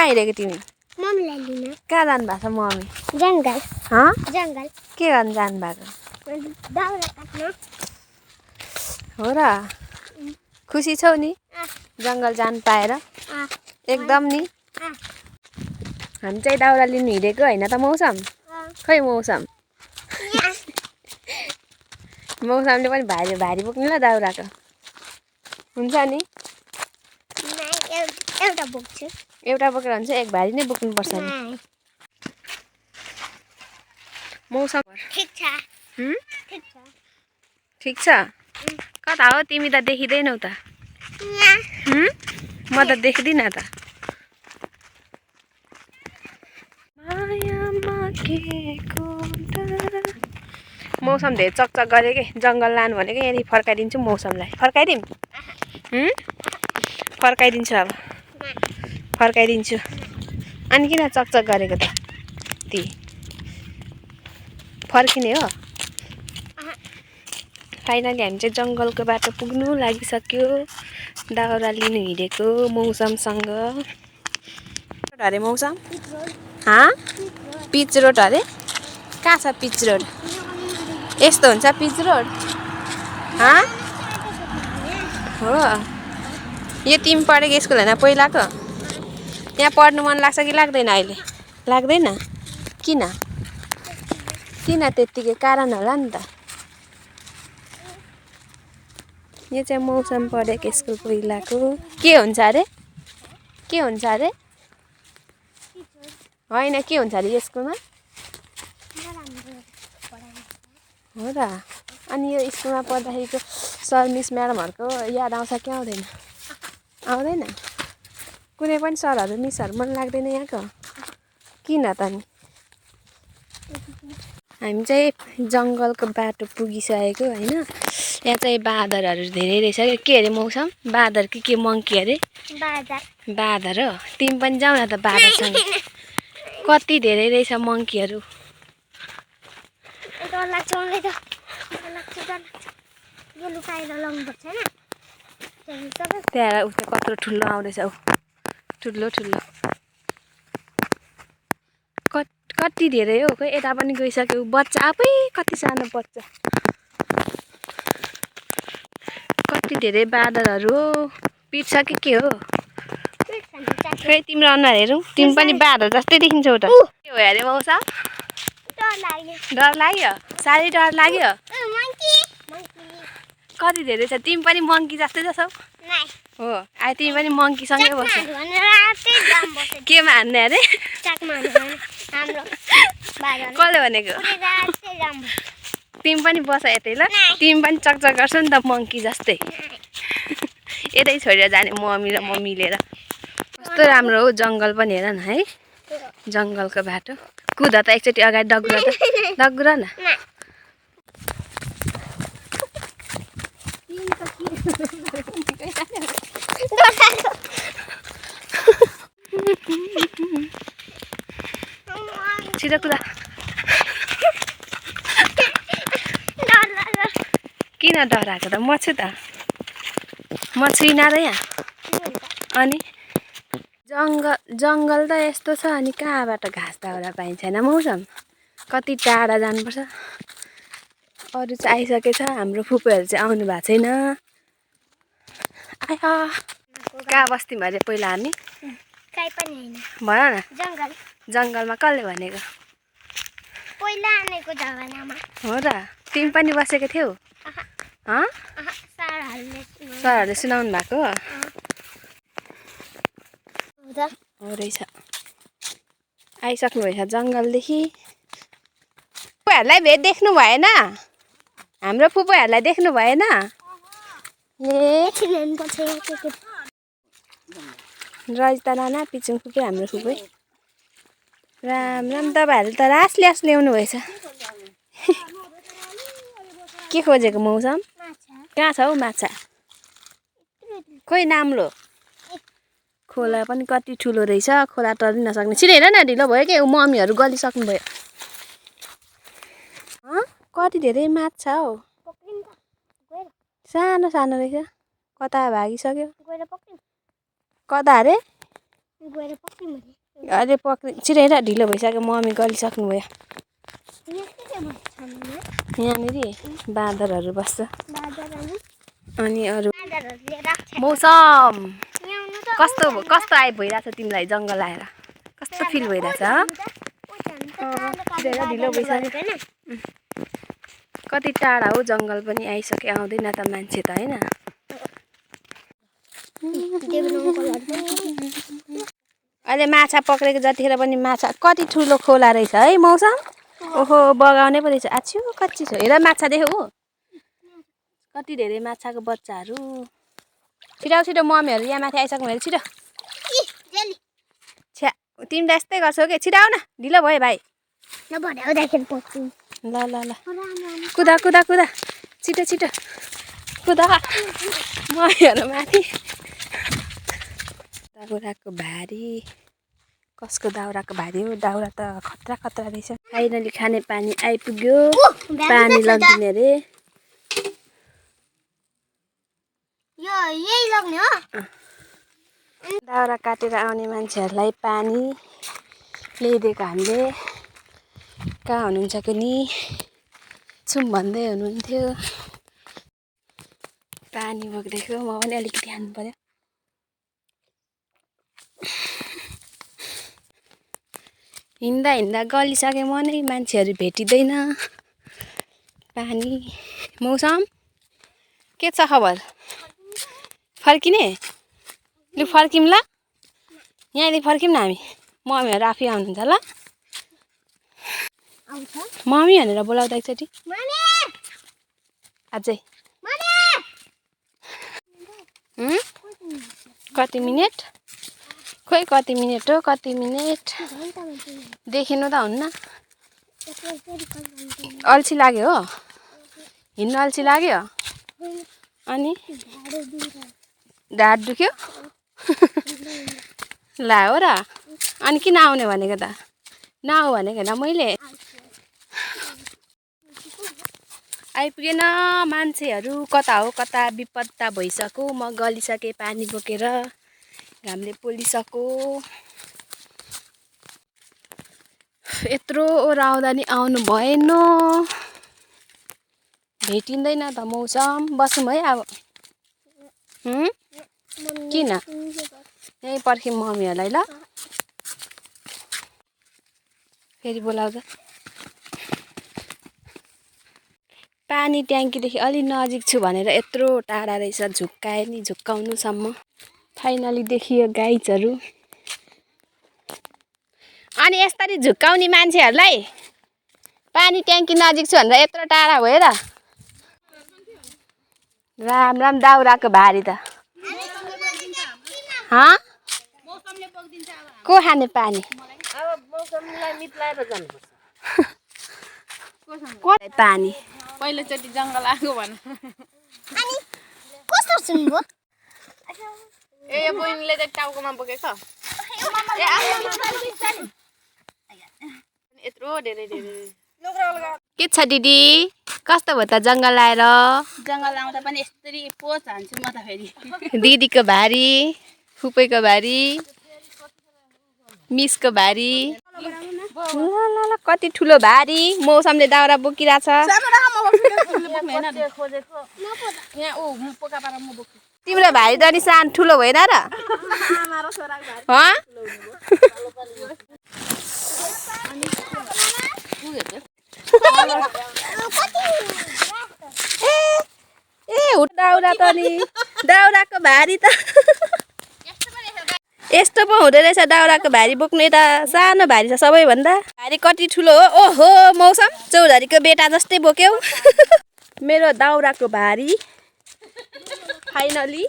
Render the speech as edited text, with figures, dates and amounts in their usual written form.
कहाँ हिँडेको तिमी? मम्मीलाई लिन। कहाँ जानु भएको छ मम्मी? जङ्गल। जङ्गल। के गर्नु जानु भएको? दाउरा काट्न। हो र? खुसी छौ नि जङ्गल जानु पाएर? एकदम नि। हामी चाहिँ दाउरा लिनु हिँडेको होइन त मौसम? खै मौसम मौसमले पनि भारी भारी बोक्नु ल दाउराको। हुन्छ नि? एउटा बोक्छु। एउटा बोकेर हुन्छ एक भारी नै बोक्नुपर्छ नि। मौसम ठिक छ। ठिक छ? कता हो तिमी त देखिँदैनौ त? म त देख्दिनँ त। मौसम धेरै चकचक गरे के जङ्गल लानु भनेको यहाँदेखि फर्काइदिन्छु मौसमलाई। फर्काइदिउँ? फर्काइदिन्छु अब। फर्काइदिन्छु। अनि किन चकचक गरेको त? ती फर्किने हो? फाइनली हामी चाहिँ जङ्गलको बाटो पुग्नु लागिसक्यो। दाउरा लिनु हिँडेको मौसमसँग। अरे मौसम? पिच रोड अरे? कहाँ छ पिच रोड? यस्तो हुन्छ पिच रोड? हो? यो तिमी पढेको स्कुल होइन पहिलाको? यहाँ पढ्नु मन लाग्छ कि लाग्दैन अहिले? लाग्दैन? किन? किन त्यत्तिकै कारण होला नि त। यो चाहिँ मौसम पढेको स्कुल पहिलाको। के हुन्छ अरे? के हुन्छ अरे? होइन के हुन्छ अरे यो स्कुलमा? हो र? अनि यो स्कुलमा पढ्दाखेरिको सर मिस म्याडमहरूको याद आउँछ कि आउँदैन? आउँदैन? कुनै पनि सरहरू मिसहरू मन लाग्दैन यहाँको? किन त नि? हामी चाहिँ जङ्गलको बाटो पुगिसकेको होइन। यहाँ चाहिँ बाँदरहरू धेरै रहेछ क्या। के अरे मौसम? बाँदर कि के मङ्की अरे? बाँदर हो? तिमी पनि जाऊ न त बाँदरसँग। कति धेरै रहेछ मङ्कीहरू। त्यहाँ उता कत्रो ठुलो आउँदैछ ऊ। ठुलो ठुलो कति धेरै हो। खोइ यता पनि गइसक्यो। बच्चा आफै कति सानो बच्चा। कति धेरै बाँदरहरू हो। पिट्छ कि के हो? खै तिम्रो अनुहार हेरौँ। तिमी पनि बाँदर जस्तै देखिन्छौ त। के हो अरे मौसम? डर लाग्यो? साह्रै डर लाग्यो? कति धेरै छ? तिमी पनि मङ्की जस्तै त छौ। हो अहिले तिमी पनि मङ्कीसँगै बस्छ। केमा हान्ने अरे? कसले भनेको? तिमी पनि बस यतै ल। तिमी पनि चकचक गर्छौ नि त मङ्की जस्तै। यतै छोडेर जाने मम्मी र म मिलेर। कस्तो राम्रो हो जङ्गल पनि हेर न है। जङ्गलको बाटो। कुद त एकचोटि अगाडि डगुर त। डगुर न। छिटो कुदा। किन डराएको त? म छु त। म छुइनँ र यहाँ। अनि जङ्गल त यस्तो छ अनि कहाँबाट घाँस दाउरा पाइन्छ होइन मौसम? कति टाढा जानुपर्छ। अरू चाहिँ आइसकेछ। हाम्रो फुपूहरू चाहिँ आउनु भएको छैन। कहाँ बस्थ्यौँ अरे पहिला हामी? भन न। जङ्गलमा कसले भनेको? पहिला आनेको जमानामा। हो र? तिमी पनि बसेको थियौ? सरहरूले सुनाउनु भएको? हो रहेछ। आइसक्नु भएछ जङ्गलदेखि। फुपूहरूलाई भेट देख्नु भएन? हाम्रो फुपूहरूलाई देख्नु भएन? रजिता नाना पिचुङ फुपू हाम्रो फुपू। राम राम तपाईँहरू त रास ल्याउनु भएछ। के खोजेको मौसम? कहाँ छ हौ माछा? खोइ नाम्लो। खोला पनि कति ठुलो रहेछ। खोला तर्नै नसक्ने। छिटो हेर न ढिलो भयो कि मम्मीहरू गलिसक्नु भयो। कति धेरै माछा हौ। सानो सानो रहेछ। कता भागिसक्यो? कता अरे? गएर पक्रिम भने अहिले पक्रि छिरेर ढिलो भइसक्यो मम्मी गलिसक्नु भयो यस्तै के भन्छ भने यहाँनिर बाँदरहरू बस्छ बादर अनि अनि अरू बादरहरूले रक्षा मौसम ल्याउनु त कस्तो कस्तो भइरहेछ तिमीलाई जङ्गल आएर कस्तो फिल भइरहेछ छिरेर ढिलो भइसक्यो कति टाढा हो जङ्गल पनि आइसक्यो आउँदैन त मान्छे त होइन अहिले माछा पक्रेको जतिखेर पनि माछा कति ठुलो खोला रहेछ है मौसम ओहो बगाउने पो रहेछ आछु कच्ची छ हेर माछा देख्यौ कति धेरै माछाको बच्चाहरू छिटो छिटो मम्मीहरू यहाँ माथि आइसक्नु भयो छिटो छ्या तिमीलाई यस्तै गर्छौ कि छिटो आऊ न ढिलो भयो भाइ ल ल ल कुदा कुदा कुदा छिटो छिटो कुदा मम्मीहरू माथि दाउराको भारी कसको दाउराको भारी हो दाउरा त खतरा खतरा रहेछ फाइनली खाने पानी आइपुग्यो पानी लगिदिने अरे यो यही लग्ने हो दाउरा काटेर आउने मान्छेहरूलाई पानी ल्याइदिएको हामीले कहाँ हुनुहुन्छ कि नि छुम भन्दै हुनुहुन्थ्यो पानी बोक्दैछु म पनि अलिकति खानु पर्यो हिँड्दा हिँड्दा गलिसके म नै मान्छेहरू भेटिँदैन पानी मौसम के छ खबर फर्किने लु फर्किम ल यहाँदेखि फर्किम न हामी मम्मीहरू आफै आउनुहुन्छ ल मम्मी भनेर बोलाउँदा एकचोटि अझै कति मिनट खोइ कति मिनट हो कति मिनट देखिनु त हुन्न अल्छी लाग्यो हो हिँड्नु अल्छी लाग्यो अनि ढाड दुख्यो ला हो र अनि किन आउने भनेको त नआऊ भनेको होइन मैले आइपुगेन मान्छेहरू कता हो कता विपत्ता भइसक्यो म गलिसकेँ पानी बोकेर घामले पोलिसक्यो यत्रो ओह्राउँदा नि आउनु भएन भेटिँदैन त मौसम बसौँ है अब किन यहीँ पर्खौँ मम्मीहरूलाई ल फेरि बोलाउँदा पानी ट्याङ्कीदेखि अलि नजिक छु भनेर यत्रो टाढा रहेछ झुक्काए नि झुक्काउनुसम्म फाइनली देखियो गाइजहरू अनि यसरी झुक्काउने मान्छेहरूलाई पानी ट्याङ्की नजिक छु भनेर यत्रो टाढा भयो र राम राम दाउराको भारी त को खाने पानी पानी पहिलोचोटि जङ्गल आएको भन अनि कस्तो सुन्नु ए यो बहिनीले चाहिँ टाउकोमा बोकेको यत्रो धेरै के छ दिदी कस्तो भयो त जङ्गल आएर जङ्गल आउँदा पनि यसरी पोच हान्छु म त फेरि दिदीको भारी फुपैको भारी मिसको भारी ल ल ल कति ठुलो भारी मौसमले दाउरा बोकिरहेछ तिम्रो भारी त नि सानो ठुलो भएन र ए दाउरा त नि दाउराको भारी त यस्तो पो हुँदो रहेछ दाउराको भारी बोक्ने त सानो भारी छ सबैभन्दा भारी कति ठुलो हो ओहो मौसम चौधरीको बेटा जस्तै बोक्यौ मेरो दाउराको भारी फाइनली